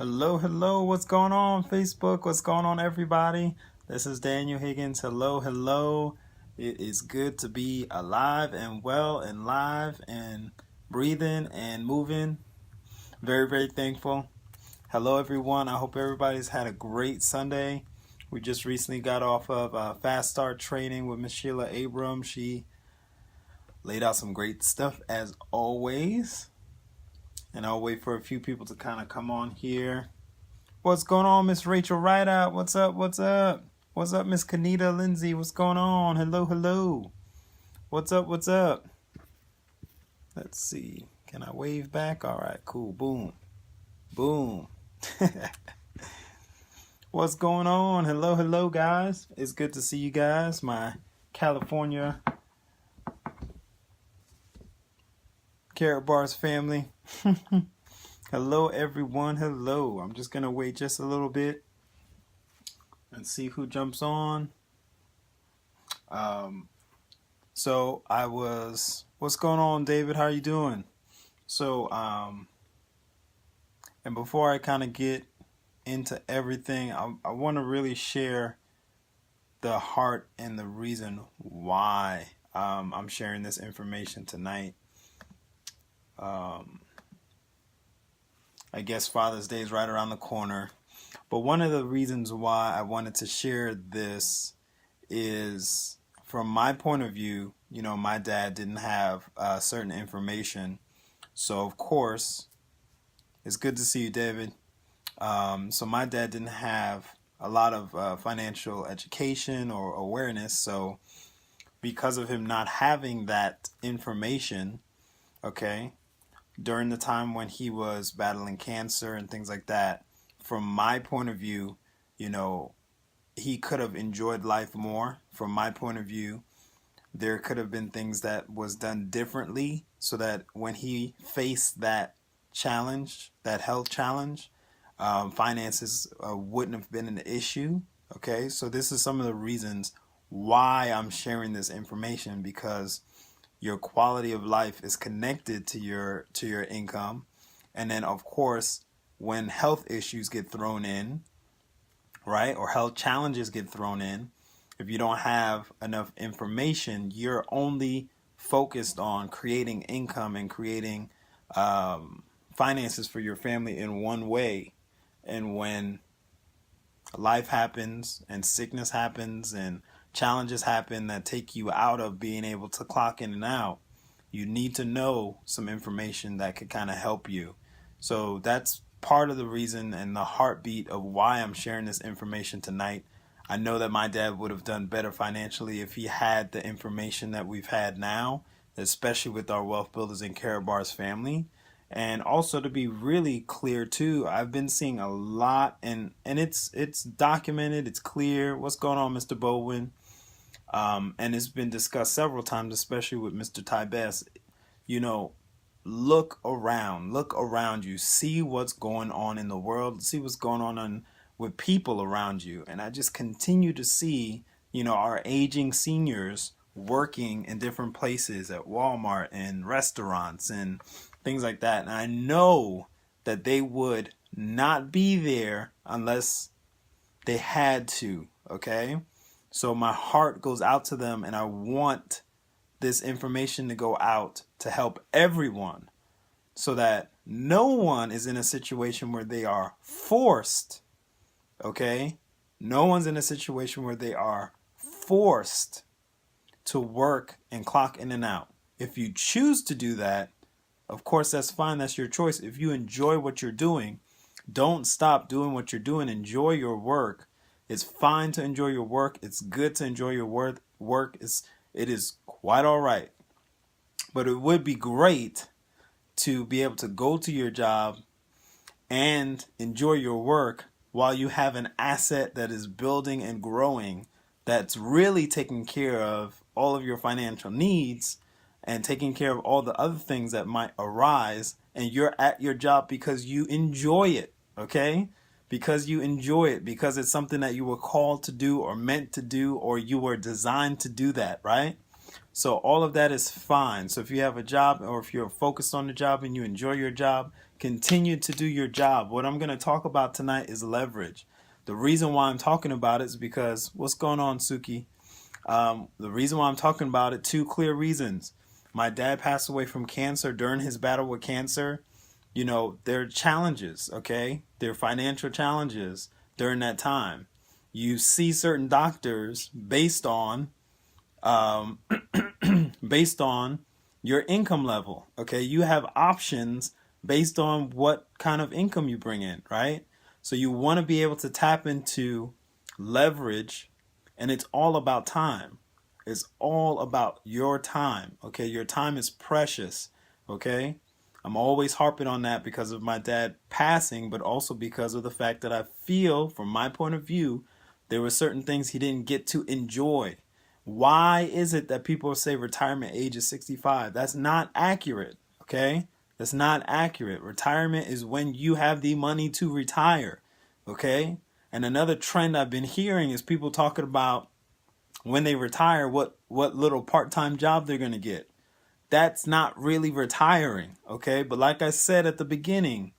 Hello, hello. What's going on, Facebook? What's going on, everybody? This is Daniel Higgins. Hello, hello. It is good to be alive and well and live and breathing and moving. Very, very thankful. Hello, everyone. I hope everybody's had a great Sunday. We just recently got off of Fast Start training with Miss Sheila Abram. She laid out some great stuff as always. And I'll wait for a few people to kind of come on here. What's going on, Miss Rachel Rideout? What's up? What's up? What's up, Miss Kanita Lindsay? What's going on? Hello, hello. What's up? What's up? Let's see. Can I wave back? All right, cool. Boom. Boom. What's going on? Hello, hello, guys. It's good to see you guys. My California Karatbars family. Hello, everyone. Hello. I'm just going to wait just a little bit and see who jumps on. What's going on, David? How are you doing? And before I kind of get into everything, I want to really share the heart and the reason why I'm sharing this information tonight. I guess Father's Day is right around the corner. But one of the reasons why I wanted to share this is, from my point of view, my dad didn't have certain information. So, of course, it's good to see you, David. So my dad didn't have a lot of financial education or awareness. So because of him not having that information, okay, during the time when he was battling cancer and things like that, from my point of view, he could have enjoyed life more. From my point of view, there could have been things that was done differently so that when he faced that challenge, that health challenge, finances wouldn't have been an issue. Okay, so this is some of the reasons why I'm sharing this information, because your quality of life is connected to your income. And then, of course, when health issues get thrown in, right, or health challenges get thrown in, if you don't have enough information, you're only focused on creating income and creating finances for your family in one way. And when life happens and sickness happens and challenges happen that take you out of being able to clock in and out, you need to know some information that could kind of help you. So that's part of the reason and the heartbeat of why I'm sharing this information tonight. I know that my dad would have done better financially if he had the information that we've had now, especially with our Wealth Builders and Karatbars family. And also, to be really clear too, I've been seeing a lot, and it's documented, it's clear. What's going on, Mr. Bowen? And it's been discussed several times, especially with Mr. Ty Best. Look around you, see what's going on in the world, see what's going on with people around you. And I just continue to see, our aging seniors working in different places at Walmart and restaurants and things like that. And I know that they would not be there unless they had to, okay? So my heart goes out to them, and I want this information to go out to help everyone so that no one is in a situation where they are forced, okay? No one's in a situation where they are forced to work and clock in and out. If you choose to do that, of course, that's fine. That's your choice. If you enjoy what you're doing, don't stop doing what you're doing. Enjoy your work. It's fine to enjoy your work. It's good to enjoy your work. It is quite all right. But it would be great to be able to go to your job and enjoy your work while you have an asset that is building and growing, that's really taking care of all of your financial needs and taking care of all the other things that might arise, and you're at your job because you enjoy it, okay? Because you enjoy it, because it's something that you were called to do or meant to do, or you were designed to do that, right? So all of that is fine. So if you have a job, or if you're focused on the job and you enjoy your job, continue to do your job. What I'm going to talk about tonight is leverage. The reason why I'm talking about it is because, what's going on, Suki? The reason why I'm talking about it, two clear reasons. My dad passed away from cancer. During his battle with cancer, you know, there are challenges, okay? There are financial challenges during that time. You see certain doctors based on um, based on your income level, okay? You have options based on what kind of income you bring in, right? So you want to be able to tap into leverage, and it's all about time. It's all about your time, okay? Your time is precious, okay? I'm always harping on that because of my dad passing, but also because of the fact that I feel, from my point of view, there were certain things he didn't get to enjoy. Why is it that people say retirement age is 65? That's not accurate, okay? That's not accurate. Retirement is when you have the money to retire, okay? And another trend I've been hearing is people talking about when they retire, what little part-time job they're going to get. That's not really retiring, okay? But like I said at the beginning,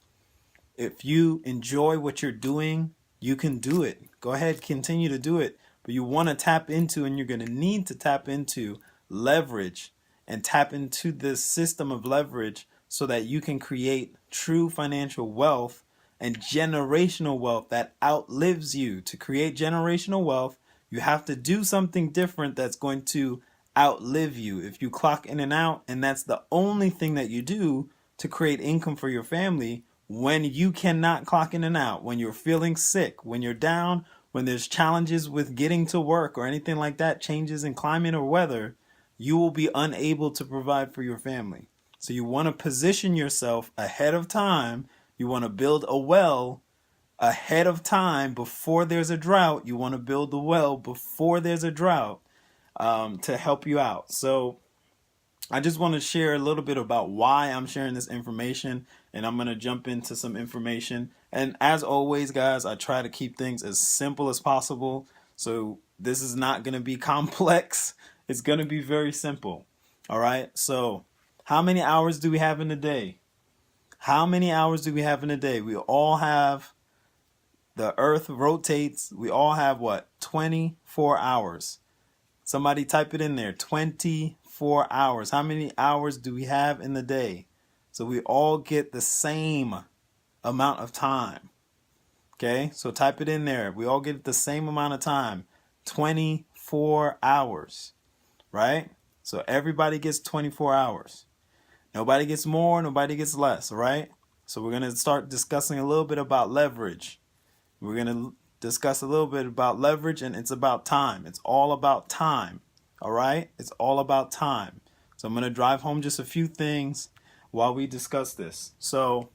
if you enjoy what you're doing, you can do it. Go ahead, continue to do it. But you want to tap into, and you're going to need to tap into leverage, and tap into this system of leverage so that you can create true financial wealth and generational wealth that outlives you. To create generational wealth, you have to do something different that's going to outlive you. If you clock in and out, and that's the only thing that you do to create income for your family, when you cannot clock in and out, when you're feeling sick, when you're down, when there's challenges with getting to work or anything like that, changes in climate or weather, you will be unable to provide for your family. So you want to position yourself ahead of time. You want to build a well ahead of time before there's a drought. You want to build the well before there's a drought, to help you out. So I just want to share a little bit about why I'm sharing this information, and I'm going to jump into some information. And as always, guys, I try to keep things as simple as possible. So this is not going to be complex. It's going to be very simple. All right. So how many hours do we have in a day? How many hours do we have in a day? We all have, the earth rotates. We all have what? 24 hours. Somebody type it in there. 24 hours. How many hours do we have in the day? So we all get the same amount of time. Okay, so type it in there. We all get the same amount of time. 24 hours, right? So everybody gets 24 hours. Nobody gets more, nobody gets less, right? So we're going to start discussing a little bit about leverage. We're going to discuss a little bit about leverage, and it's about time. It's all about time. All right? It's all about time. So I'm going to drive home just a few things while we discuss this. So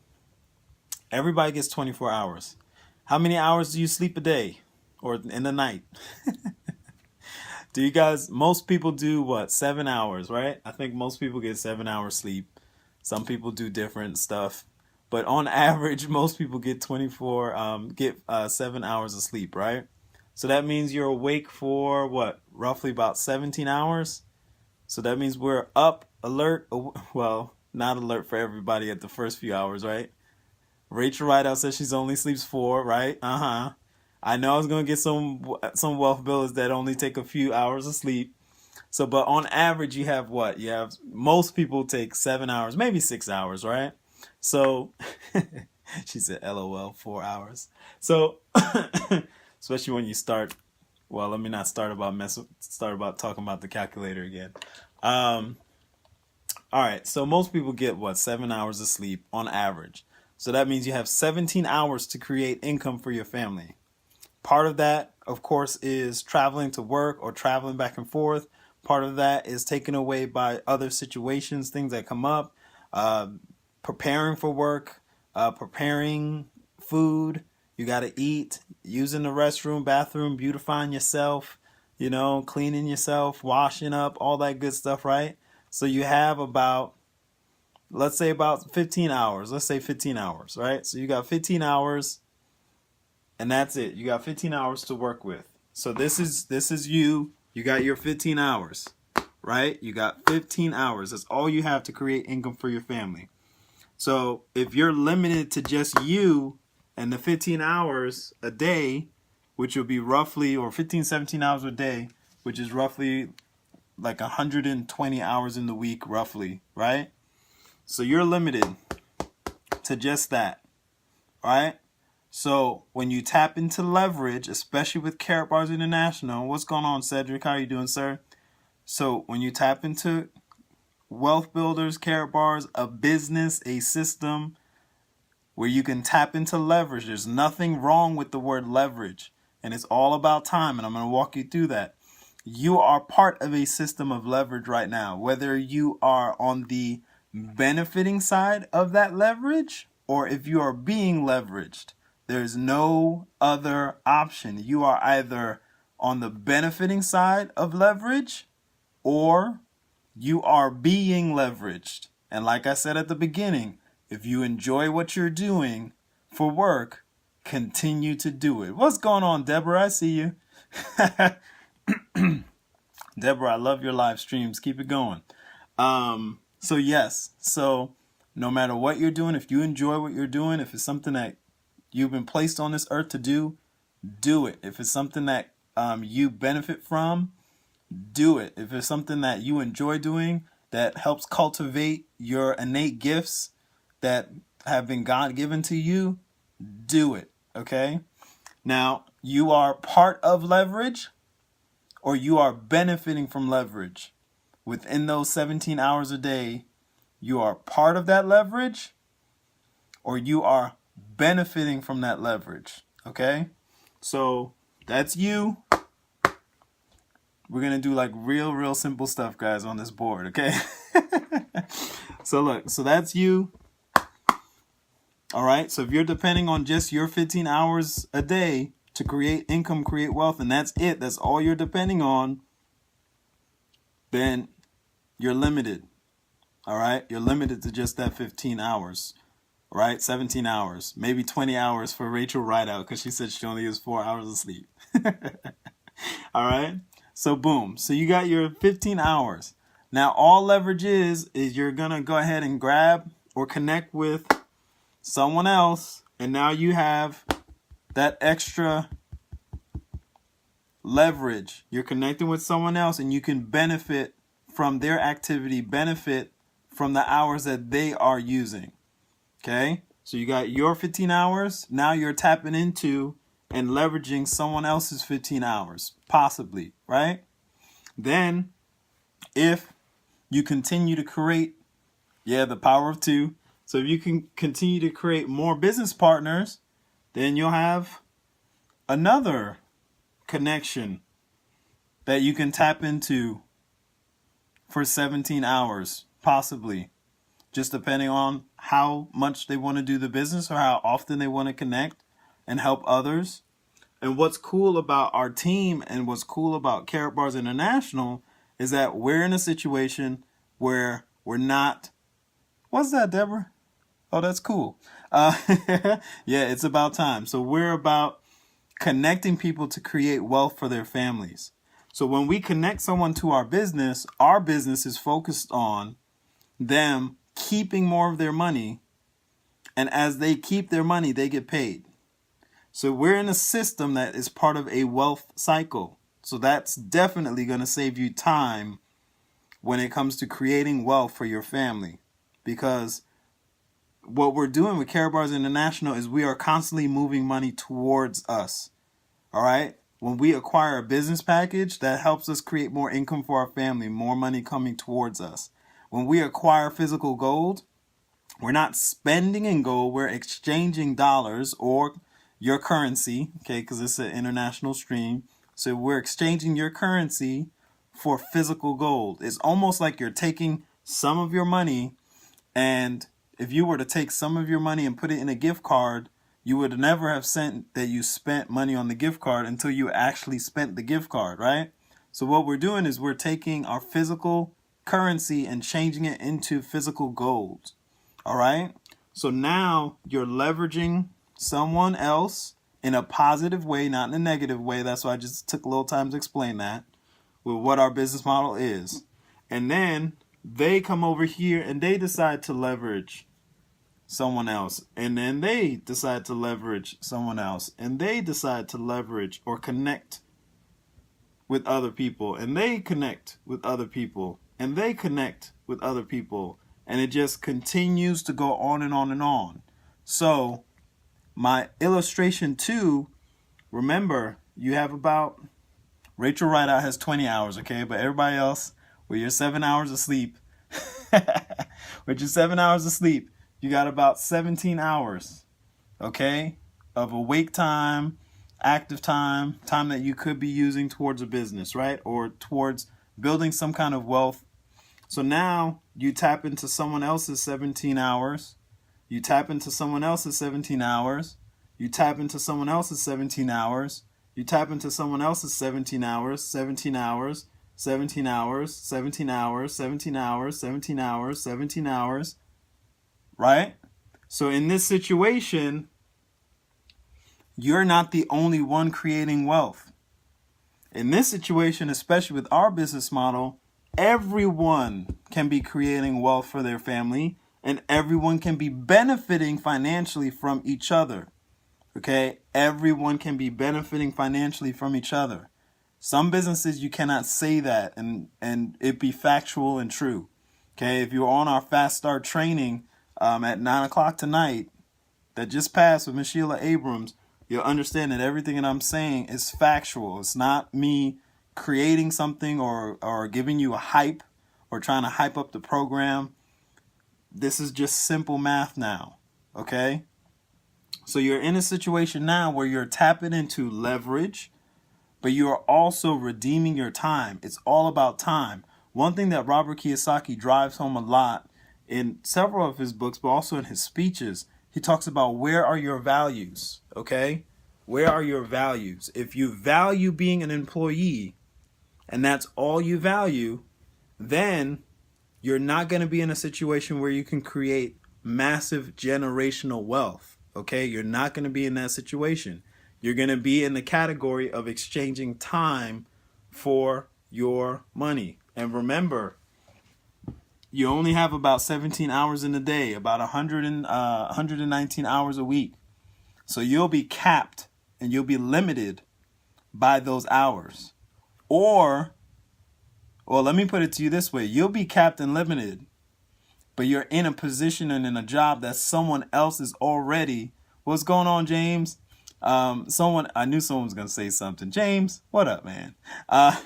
everybody gets 24 hours. How many hours do you sleep a day or in the night? Do you guys, most people do what? 7 hours, right? I think most people get 7 hours sleep. Some people do different stuff. But on average, most people get 7 hours of sleep, right? So that means you're awake for what? Roughly about 17 hours. So that means we're up, alert. Well, not alert for everybody at the first few hours, right? Rachel Rideout says she's only sleeps 4, right? I know I was going to get some wealth builders that only take a few hours of sleep. So, but on average, you have what? You have, most people take 7 hours, maybe 6 hours, right? So, she said, LOL, 4 hours. So, especially when you start, well, let me not start about talking about the calculator again. All right, so most people get what? 7 hours of sleep on average. So that means you have 17 hours to create income for your family. Part of that, of course, is traveling to work or traveling back and forth. Part of that is taken away by other situations, things that come up, preparing for work, preparing food. You got to eat, using the restroom, bathroom, beautifying yourself, cleaning yourself, washing up, all that good stuff, right? So you have about, let's say about 15 hours. Let's say 15 hours, right? So you got 15 hours. And that's it. You got 15 hours to work with. So this is you. You got your 15 hours. right? You got 15 hours. That's all you have to create income for your family. So if you're limited to just you and the 15 hours a day, which will be roughly, or 15, 17 hours a day, which is roughly like 120 hours in the week, roughly, right? So you're limited to just that, right? So when you tap into leverage, especially with Karatbars International, what's going on, Cedric? How are you doing, sir? So when you tap into Wealth Builders, Karatbars, a business, a system where you can tap into leverage, there's nothing wrong with the word leverage, and it's all about time, and I'm going to walk you through that. You are part of a system of leverage right now, whether you are on the benefiting side of that leverage or if you are being leveraged. There's no other option. You are either on the benefiting side of leverage or you are being leveraged. And like I said at the beginning, if you enjoy what you're doing for work, continue to do it. What's going on, Deborah? I see you. Deborah, I love your live streams. Keep it going. So yes, so no matter what you're doing, if you enjoy what you're doing, if it's something that you've been placed on this earth to do it. If it's something that you benefit from, do it. If it's something that you enjoy doing that helps cultivate your innate gifts that have been God given to you, do it. Okay? Now, you are part of leverage or you are benefiting from leverage. Within those 17 hours a day, you are part of that leverage or you are benefiting from that leverage. Okay? So that's you. We're going to do like real simple stuff, guys, on this board. Okay? So look, so that's you. All right. So if you're depending on just your 15 hours a day to create income, create wealth, and that's it, that's all you're depending on, then you're limited. All right. You're limited to just that 15 hours. Right? 17 hours, maybe 20 hours for Rachel Rideout because she said she only has 4 hours of sleep. All right. So boom. So you got your 15 hours. Now all leverage is you're going to go ahead and grab or connect with someone else. And now you have that extra leverage. You're connecting with someone else and you can benefit from their activity, benefit from the hours that they are using. Okay, so you got your 15 hours. Now you're tapping into and leveraging someone else's 15 hours, possibly, right? Then, if you continue to create, the power of two. So if you can continue to create more business partners, then you'll have another connection that you can tap into for 17 hours, possibly. Just depending on how much they want to do the business or how often they want to connect and help others. And what's cool about our team and what's cool about Karatbars International is that we're in a situation where we're not... What's that, Deborah? Oh, that's cool. Yeah, it's about time. So we're about connecting people to create wealth for their families. So when we connect someone to our business is focused on them keeping more of their money, and as they keep their money, they get paid. So we're in a system that is part of a wealth cycle. So that's definitely going to save you time when it comes to creating wealth for your family, because what we're doing with Karatbars International is we are constantly moving money towards us. All right. When we acquire a business package, that helps us create more income for our family, more money coming towards us. When we acquire physical gold, we're not spending in gold, we're exchanging dollars or your currency, okay, because it's an international stream. So we're exchanging your currency for physical gold. It's almost like you're taking some of your money, and if you were to take some of your money and put it in a gift card, you would never have sent that you spent money on the gift card until you actually spent the gift card, right? So what we're doing is we're taking our physical currency and changing it into physical gold. All right. So now you're leveraging someone else in a positive way, not in a negative way. That's why I just took a little time to explain that with what our business model is. And then they come over here and they decide to leverage someone else. And then they decide to leverage someone else. And they decide to leverage or connect with other people. And they connect with other people. And they connect with other people. And it just continues to go on and on and on. So my illustration 2, remember, you have about, Rachel Rideout has 20 hours, okay? But everybody else, with your 7 hours of sleep, with your 7 hours of sleep, you got about 17 hours, okay, of awake time, active time, time that you could be using towards a business, right? Or towards building some kind of wealth. So now you tap into someone else's 17 hours. You tap into someone else's 17 hours. You tap into someone else's 17 hours. You tap into someone else's 17 hours, 17 hours, 17 hours, 17 hours, 17 hours, 17 hours, 17 hours, right? So in this situation, you're not the only one creating wealth. In this situation, especially with our business model, everyone can be creating wealth for their family and everyone can be benefiting financially from each other. Okay, everyone can be benefiting financially from each other. Some businesses you cannot say that and it be factual and true. Okay, if you're on our Fast Start training at 9 o'clock tonight that just passed with Ms. Sheila Abrams, you'll understand that everything that I'm saying is factual. It's not me creating something or giving you a hype or trying to hype up the program. This is just simple math now. Okay. So you're in a situation now where you're tapping into leverage, but you are also redeeming your time. It's all about time. One thing that Robert Kiyosaki drives home a lot in several of his books, but also in his speeches, he talks about where are your values, okay? Where are your values? If you value being an employee and that's all you value, then you're not going to be in a situation where you can create massive generational wealth. Okay, you're not going to be in that situation. You're going to be in the category of exchanging time for your money. And remember, you only have about 17 hours in a day, about 119 hours a week. So you'll be capped and you'll be limited by those hours. Or, well, let me put it to you this way. You'll be capped and limited, but you're in a position and in a job that someone else is already. What's going on, James? I knew someone was going to say something. James, what up, man? I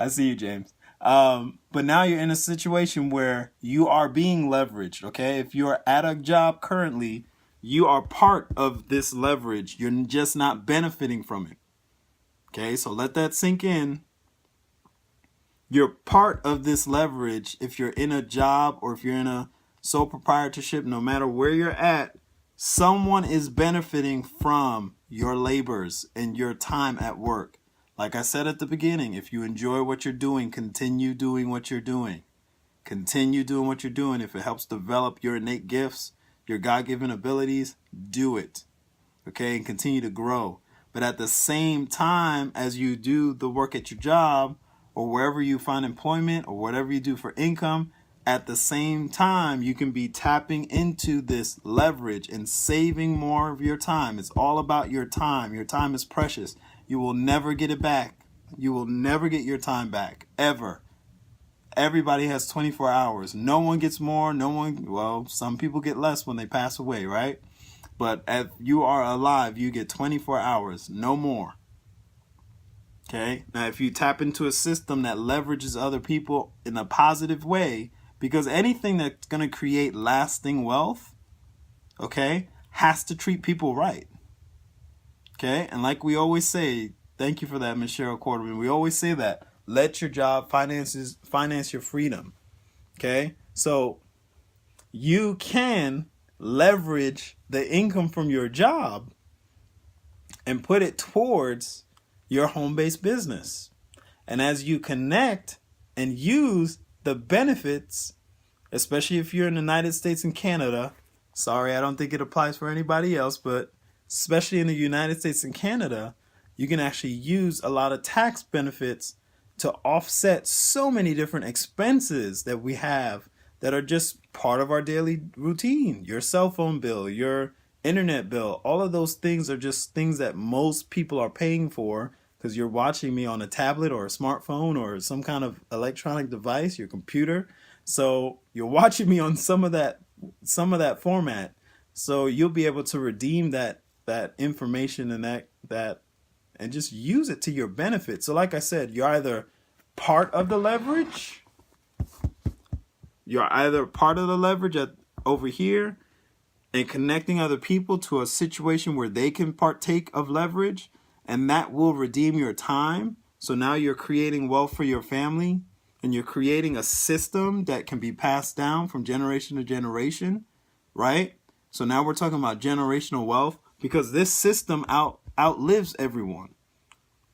see you, James. But now you're in a situation where you are being leveraged, okay? If you're at a job currently, you are part of this leverage. You're just not benefiting from it. Okay, so let that sink in. You're part of this leverage if you're in a job or if you're in a sole proprietorship, no matter where you're at, someone is benefiting from your labors and your time at work. Like I said at the beginning, if you enjoy what you're doing, continue doing what you're doing. Continue doing what you're doing. If it helps develop your innate gifts, your God-given abilities, do it. Okay, and continue to grow. But at the same time as you do the work at your job or wherever you find employment or whatever you do for income, at the same time, you can be tapping into this leverage and saving more of your time. It's all about your time. Your time is precious. You will never get it back. You will never get your time back, ever. Everybody has 24 hours. No one gets more. Well, some people get less when they pass away, right? But if you are alive, you get 24 hours, no more. Okay? Now, if you tap into a system that leverages other people in a positive way, because anything that's going to create lasting wealth, okay, has to treat people right. Okay? And like we always say, thank you for that, Ms. Cheryl Quarterman. We always say that. Let your job finance your freedom. Okay? So you can leverage the income from your job and put it towards your home-based business. And as you connect and use the benefits, especially if you're in the United States and Canada, sorry, I don't think it applies for anybody else, but especially in the United States and Canada, you can actually use a lot of tax benefits to offset so many different expenses that we have that are just part of our daily routine. Your cell phone bill, your internet bill, all of those things are just things that most people are paying for because you're watching me on a tablet or a smartphone or some kind of electronic device, your computer. So you're watching me on some of that format. So you'll be able to redeem that information and that and just use it to your benefit. So like I said, part of the leverage, you're either part of the leverage over here and connecting other people to a situation where they can partake of leverage, and that will redeem your time. So now you're creating wealth for your family, and you're creating a system that can be passed down from generation to generation, right? So now we're talking about generational wealth because this system outlives everyone.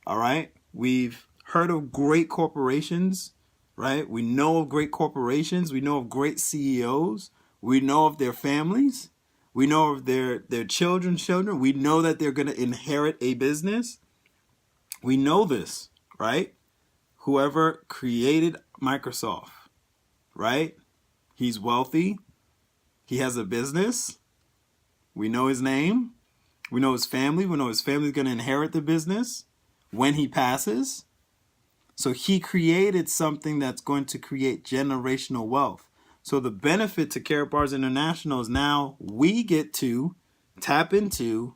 All right? We've heard of great corporations, right? We know of great corporations. We know of great CEOs. We know of their families. We know of their children's children. We know that they're going to inherit a business. We know this, right? Whoever created Microsoft, right? He's wealthy. He has a business. We know his name. We know his family. We know his family's going to inherit the business when he passes. So he created something that's going to create generational wealth. So the benefit to Karatbars International is now we get to tap into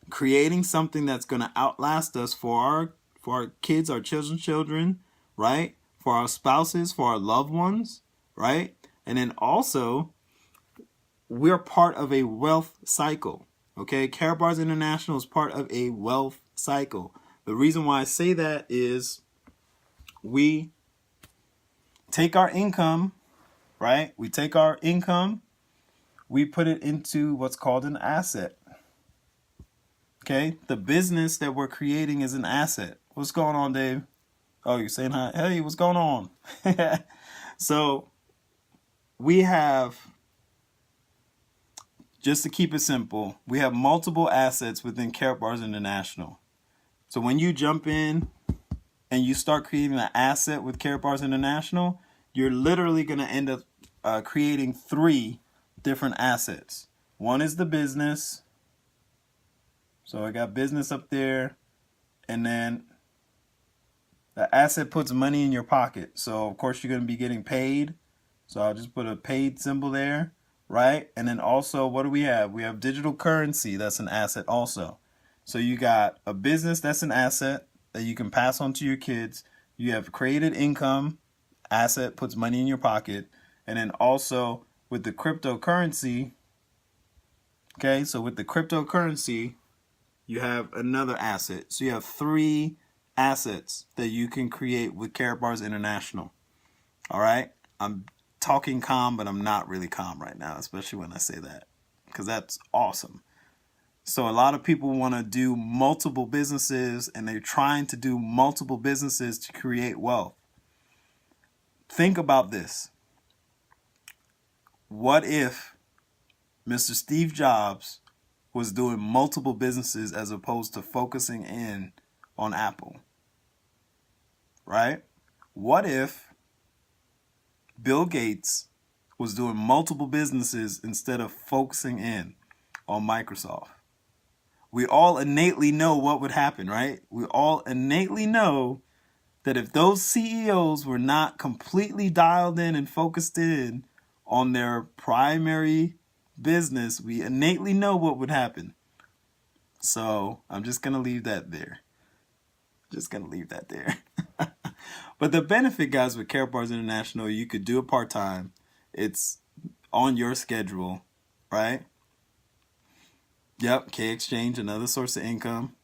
creating something that's going to outlast us for our kids, our children's children, right? For our spouses, for our loved ones, right? And then also, we're part of a wealth cycle, okay? Karatbars International is part of a wealth cycle. The reason why I say that is we take our income, right? We take our income, we put it into what's called an asset. Okay? The business that we're creating is an asset. What's going on, Dave? Oh, you're saying hi. Hey, what's going on? So we have, just to keep it simple, we have multiple assets within Karatbars International. So when you jump in and you start creating an asset with Karatbars International, you're literally going to end up creating 3 different assets. One is the business. So I got business up there. And then the asset puts money in your pocket. So, of course, you're going to be getting paid. So I'll just put a paid symbol there, right? And then also, what do we have? We have digital currency. That's an asset also. So you got a business that's an asset that you can pass on to your kids. You have created income. Asset puts money in your pocket. And then also with the cryptocurrency, okay, so with the cryptocurrency, you have another asset. So you have 3 assets that you can create with Karatbars International. All right? I'm talking calm, but I'm not really calm right now, especially when I say that, because that's awesome. So a lot of people want to do multiple businesses, and they're trying to do multiple businesses to create wealth. Think about this. What if Mr. Steve Jobs was doing multiple businesses as opposed to focusing in on Apple? Right? What if Bill Gates was doing multiple businesses instead of focusing in on Microsoft? We all innately know what would happen, right? We all innately know that if those CEOs were not completely dialed in and focused in on their primary business, we innately know what would happen. So I'm just going to leave that there. But the benefit, guys, with Karatbars International, you could do it part-time. It's on your schedule, right? Yep, K-Exchange, another source of income.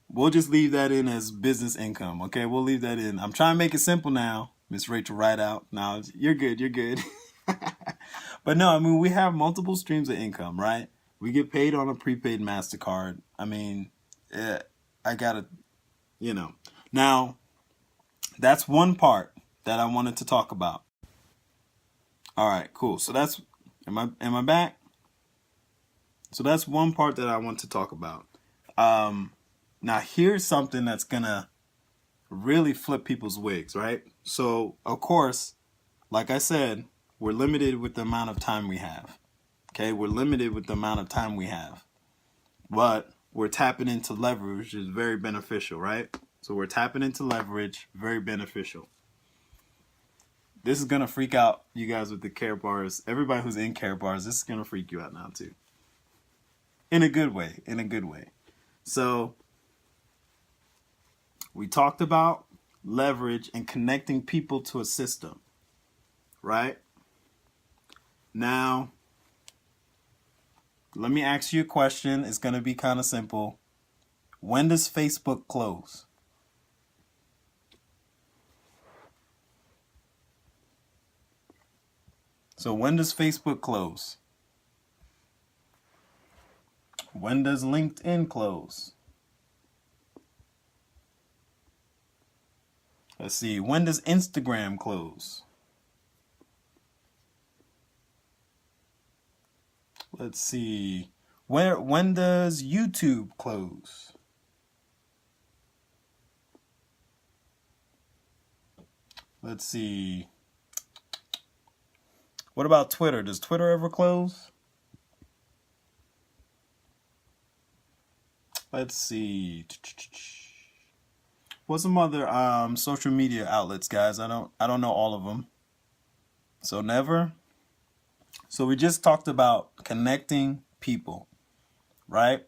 We'll just leave that in as business income, okay? We'll leave that in. I'm trying to make it simple now, Miss Rachel Rideout. No, you're good. But no, I mean, we have multiple streams of income, right? We get paid on a prepaid MasterCard. I mean, I gotta, Now, that's one part that I wanted to talk about. All right, cool. So that's, am I back? So that's one part that I want to talk about. Now, here's something that's gonna really flip people's wigs, right? So, of course, like I said, we're limited with the amount of time we have. Okay, we're limited with the amount of time we have. But we're tapping into leverage, which is very beneficial, right? So we're tapping into leverage, very beneficial. This is going to freak out you guys with the Karatbars. Everybody who's in Karatbars, this is going to freak you out now too. In a good way, in a good way. So we talked about leverage and connecting people to a system, right? Now, let me ask you a question. It's going to be kind of simple. When does Facebook close? So when does Facebook close? When does LinkedIn close? Let's see. When does Instagram close? Let's see. When does YouTube close? Let's see. What about Twitter? Does Twitter ever close? Let's see. What's some other social media outlets, guys? I don't know all of them. So never. So we just talked about connecting people, right?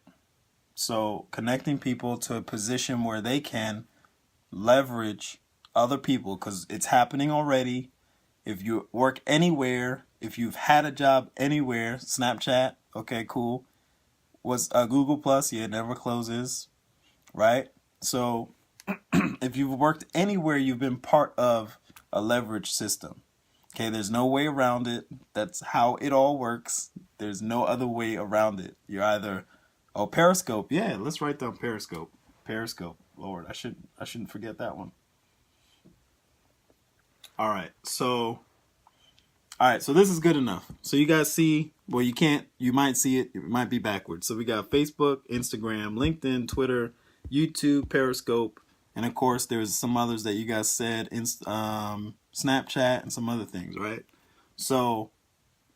So connecting people to a position where they can leverage other people, because it's happening already. If you work anywhere, if you've had a job anywhere, Snapchat, okay, cool. What's Google Plus? Yeah, it never closes, right? So if you've worked anywhere, you've been part of a leverage system. Okay, there's no way around it. That's how it all works. There's no other way around it. You're either, oh, Periscope. Yeah, let's write down Periscope. Periscope. Lord, I shouldn't forget that one. All right, so this is good enough. So you guys see, well, you might see it might be backwards. So we got Facebook, Instagram, LinkedIn, Twitter, YouTube, Periscope, and of course there's some others that you guys said, Snapchat and some other things, right? So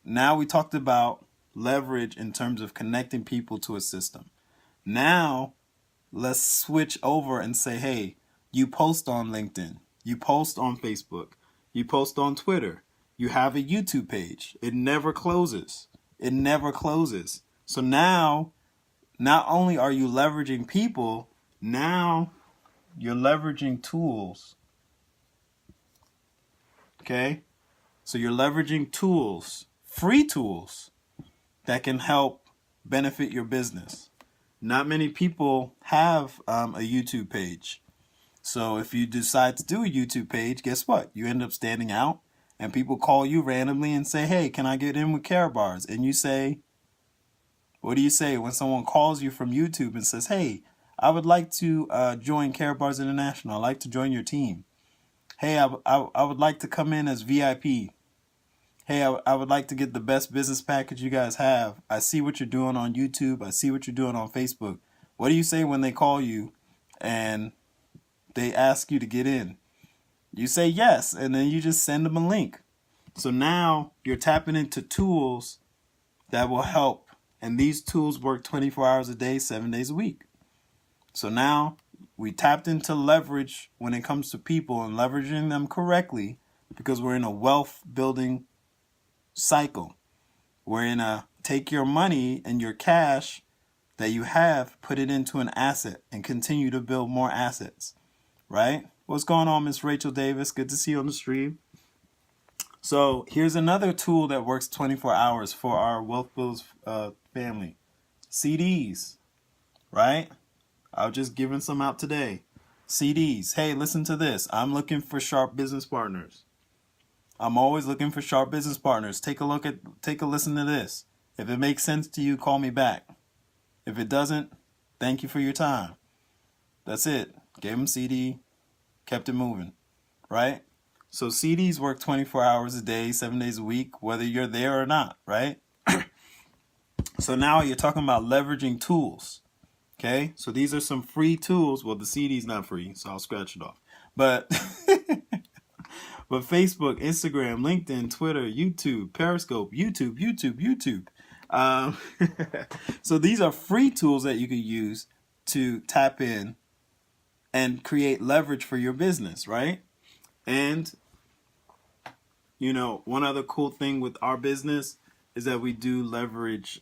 now we talked about leverage in terms of connecting people to a system. Now let's switch over and say, hey, you post on LinkedIn, you post on Facebook, you post on Twitter, you have a YouTube page. It never closes. It never closes. So now, not only are you leveraging people, now you're leveraging tools. Okay? So you're leveraging tools, free tools, that can help benefit your business. Not many people have a YouTube page. So if you decide to do a YouTube page, guess what? You end up standing out, and people call you randomly and say, hey, can I get in with Karatbars? And you say, what do you say when someone calls you from YouTube and says, hey, I would like to join Karatbars International. I'd like to join your team. Hey, I would like to come in as VIP. Hey, I would like to get the best business package you guys have. I see what you're doing on YouTube. I see what you're doing on Facebook. What do you say when they call you and they ask you to get in? You say yes, and then you just send them a link. So now you're tapping into tools that will help. And these tools work 24 hours a day, 7 days a week. So now we tapped into leverage when it comes to people and leveraging them correctly, because we're in a wealth building cycle. We're in a take your money and your cash that you have, put it into an asset and continue to build more assets, right? What's going on, Miss Rachel Davis? Good to see you on the stream. So here's another tool that works 24 hours for our Wealth Builders family. CDs, right? I was just giving some out today. CDs. Hey, listen to this. I'm looking for sharp business partners. I'm always looking for sharp business partners. Take a listen to this. If it makes sense to you, call me back. If it doesn't, thank you for your time. That's it. Gave them CD, kept it moving, right? So CDs work 24 hours a day, 7 days a week, whether you're there or not, right? So now you're talking about leveraging tools, okay? So these are some free tools. Well, the CD's not free, so I'll scratch it off. But but Facebook, Instagram, LinkedIn, Twitter, YouTube, Periscope, YouTube. Um, so these are free tools that you can use to tap in and create leverage for your business, right? And one other cool thing with our business is that we do leverage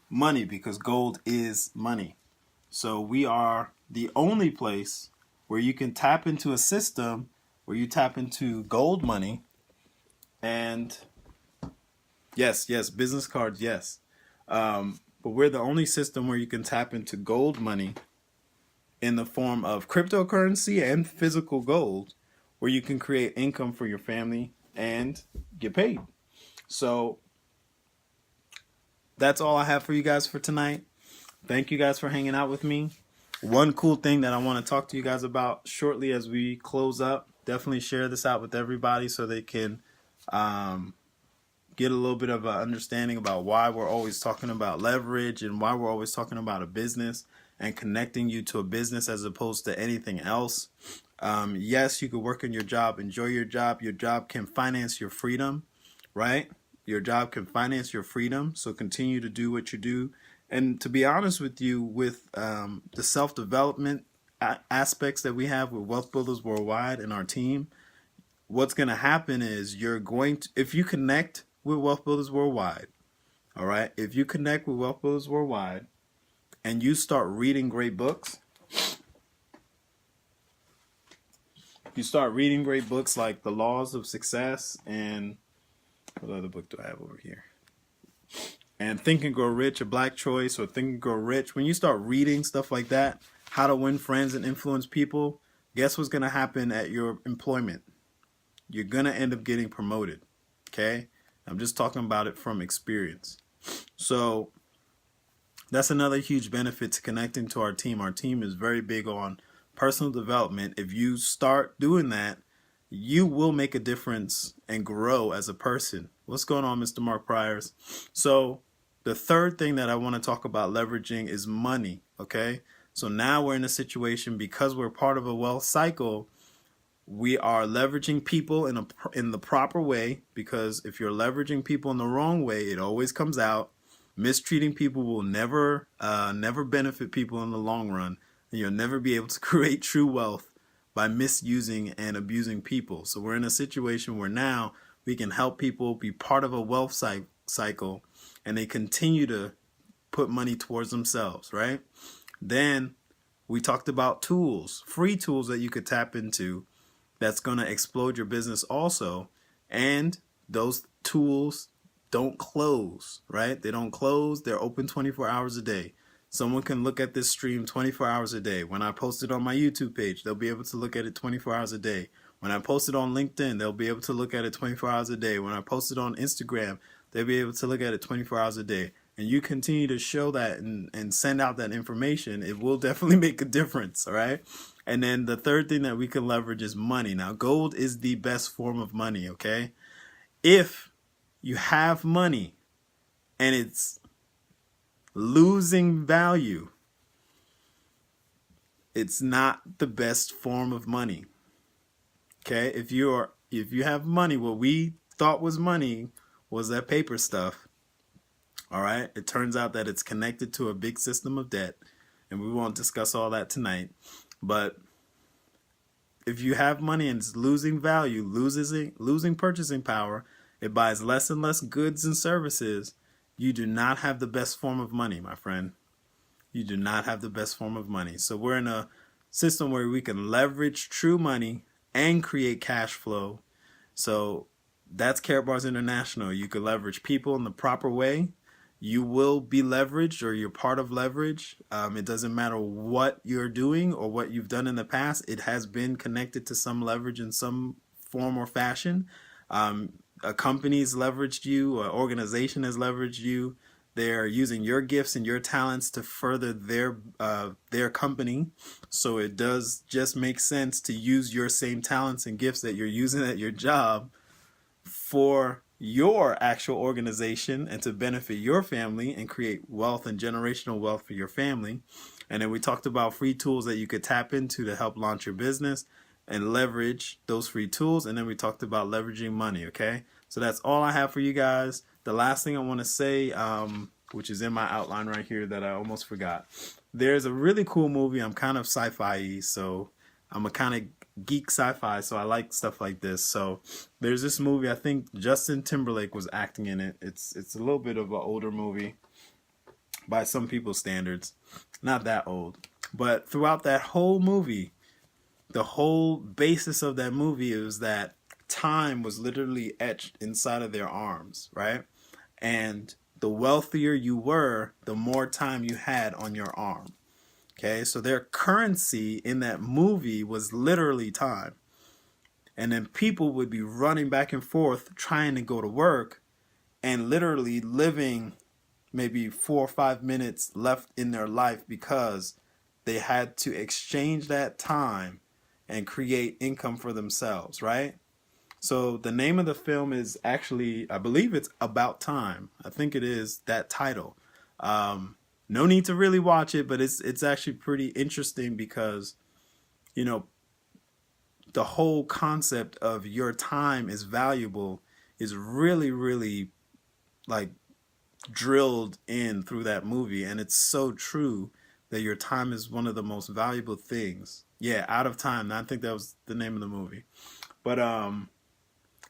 money, because gold is money. So we are the only place where you can tap into a system where you tap into gold money. And yes, business cards, yes. But we're the only system where you can tap into gold money in the form of cryptocurrency and physical gold, where you can create income for your family and get paid. So that's all I have for you guys for tonight. Thank you guys for hanging out with me. One cool thing that I want to talk to you guys about shortly as we close up, definitely share this out with everybody so they can get a little bit of an understanding about why we're always talking about leverage and why we're always talking about a business and connecting you to a business as opposed to anything else. Yes, you could work in your job, enjoy your job. Your job can finance your freedom, right? Your job can finance your freedom. So continue to do what you do. And to be honest with you, with the self-development aspects that we have with Wealth Builders Worldwide and our team, what's going to happen is if you connect with Wealth Builders Worldwide, all right, if you connect with Wealth Builders Worldwide and you start reading great books, like The Laws of Success and what other book do I have over here? And Think and Grow Rich, A Black Choice, or Think and Grow Rich. When you start reading stuff like that, How to Win Friends and Influence People, guess what's going to happen at your employment? You're going to end up getting promoted, okay? I'm just talking about it from experience. So that's another huge benefit to connecting to our team. Our team is very big on personal development. If you start doing that, you will make a difference and grow as a person. What's going on, Mr. Mark Priors? So the third thing that I want to talk about leveraging is money, okay? So now we're in a situation, because we're part of a wealth cycle, we are leveraging people in the proper way, because if you're leveraging people in the wrong way, it always comes out. Mistreating people will never benefit people in the long run. And you'll never be able to create true wealth by misusing and abusing people. So we're in a situation where now we can help people be part of a wealth cycle, and they continue to put money towards themselves, right? Then we talked about tools, free tools that you could tap into that's going to explode your business also. And those tools don't close, right? They don't close. They're open 24 hours a day. Someone can look at this stream 24 hours a day. When I post it on my YouTube page, they'll be able to look at it 24 hours a day. When I post it on LinkedIn, they'll be able to look at it 24 hours a day. When I post it on Instagram, they'll be able to look at it 24 hours a day. And you continue to show that and send out that information, it will definitely make a difference, all right? And then the third thing that we can leverage is money. Now, gold is the best form of money, okay? If you have money and it's losing value, it's not the best form of money. Okay? If you have money, what we thought was money was that paper stuff. All right? It turns out that it's connected to a big system of debt, and we won't discuss all that tonight. But if you have money and it's losing value, losing purchasing power, it buys less and less goods and services, you do not have the best form of money, my friend. You do not have the best form of money. So we're in a system where we can leverage true money and create cash flow. So that's Karatbars International. You can leverage people in the proper way. You will be leveraged, or you're part of leverage. It doesn't matter what you're doing or what you've done in the past. It has been connected to some leverage in some form or fashion. A company's leveraged you, an organization has leveraged you. They're using your gifts and your talents to further their company. So it does just make sense to use your same talents and gifts that you're using at your job for your actual organization and to benefit your family and create wealth and generational wealth for your family. And then we talked about free tools that you could tap into to help launch your business. and leverage those free tools. And then we talked about leveraging money. Okay, so that's all I have for you guys. The last thing I want to say, which is in my outline right here that I almost forgot. There's a really cool movie. I'm kind of sci-fi-y, so I'm a kind of geek sci-fi, so I like stuff like this. So there's this movie, I think Justin Timberlake was acting in it. It's a little bit of an older movie by some people's standards. Not that old. But throughout that whole movie, the whole basis of that movie is that time was literally etched inside of their arms, right? And the wealthier you were, the more time you had on your arm. Okay, so their currency in that movie was literally time. And then people would be running back and forth trying to go to work and literally living maybe 4 or 5 minutes left in their life because they had to exchange that time and create income for themselves, right? So the name of the film is actually, I believe it's About Time. I think it is that title. No need to really watch it, but it's actually pretty interesting because, you know, the whole concept of your time is valuable is really, really like drilled in through that movie. And it's so true that your time is one of the most valuable things. Yeah, Out of Time. I think that was the name of the movie. But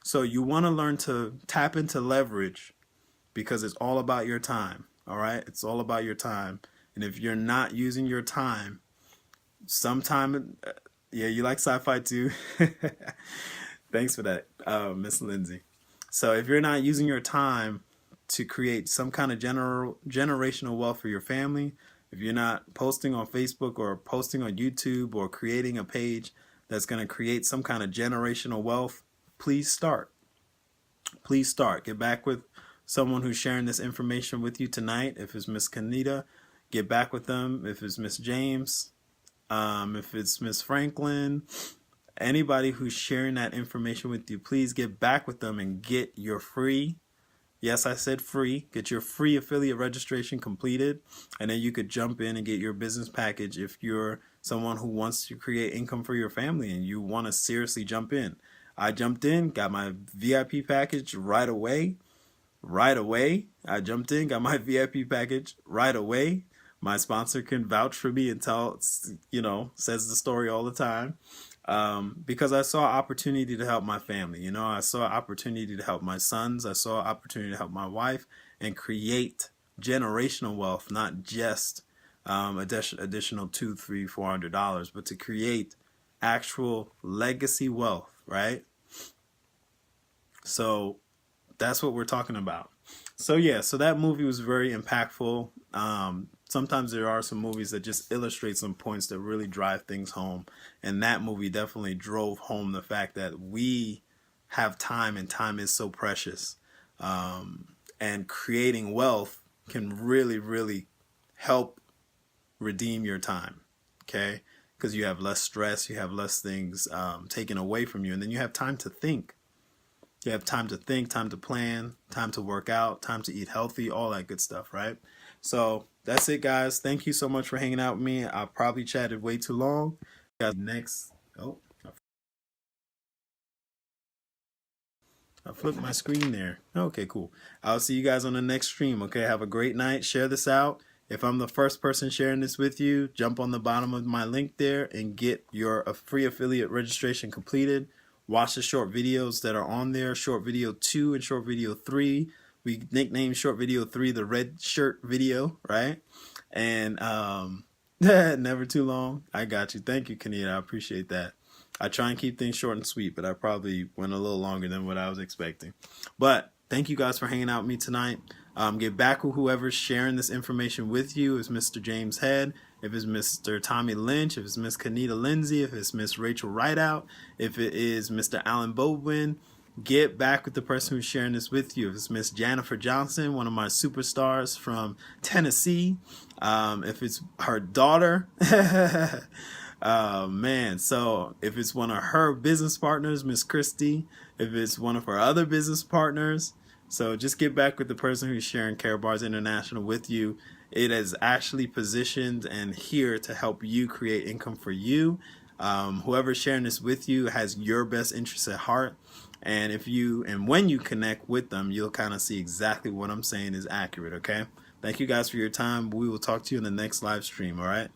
so you want to learn to tap into leverage because it's all about your time. All right. It's all about your time. And if you're not using your time, sometime, yeah, you like sci-fi too. Thanks for that, Miss Lindsay. So if you're not using your time to create some kind of generational wealth for your family, if you're not posting on Facebook or posting on YouTube or creating a page that's going to create some kind of generational wealth, please start. Please start. Get back with someone who's sharing this information with you tonight. If it's Miss Kanita, get back with them. If it's Miss James, if it's Miss Franklin, anybody who's sharing that information with you, please get back with them and get your free, yes, I said free, get your free affiliate registration completed. And then you could jump in and get your business package if you're someone who wants to create income for your family and you want to seriously jump in. I jumped in, got my VIP package right away. I jumped in, got my VIP package right away. My sponsor can vouch for me and tell, says the story all the time. Because I saw opportunity to help my family. I saw opportunity to help my sons. I saw opportunity to help my wife and create generational wealth, not just additional $200, $300, $400, but to create actual legacy wealth, right? So that's what we're talking about. So yeah, so that movie was very impactful. Sometimes there are some movies that just illustrate some points that really drive things home. And that movie definitely drove home the fact that we have time and time is so precious. And creating wealth can really, really help redeem your time. Okay? Because you have less stress, you have less things taken away from you. And then you have time to think. You have time to think, time to plan, time to work out, time to eat healthy, all that good stuff, right? So that's it, guys. Thank you so much for hanging out with me. I probably chatted way too long. Guys, next. Oh, I flipped my screen there. Okay, cool. I'll see you guys on the next stream. Okay, have a great night. Share this out. If I'm the first person sharing this with you, jump on the bottom of my link there and get your free affiliate registration completed. Watch the short videos that are on there, short video 2 and short video 3. We nicknamed short video 3 the red shirt video, right? And never too long. I got you. Thank you, Kanita. I appreciate that. I try and keep things short and sweet, but I probably went a little longer than what I was expecting. But thank you guys for hanging out with me tonight. Get back with whoever's sharing this information with you. It's Mr. James Head. If it's Mr. Tommy Lynch, if it's Miss Kanita Lindsay, if it's Miss Rachel Rideout, if it is Mr. Alan Baldwin, get back with the person who's sharing this with you. If it's Miss Jennifer Johnson, one of my superstars from Tennessee, if it's her daughter, man. So if it's one of her business partners, Miss Christie, if it's one of her other business partners, so just get back with the person who's sharing Karatbars International with you. It is actually positioned and here to help you create income for you. Whoever's sharing this with you has your best interests at heart. And when you connect with them, you'll kind of see exactly what I'm saying is accurate, okay? Thank you guys for your time. We will talk to you in the next live stream, all right?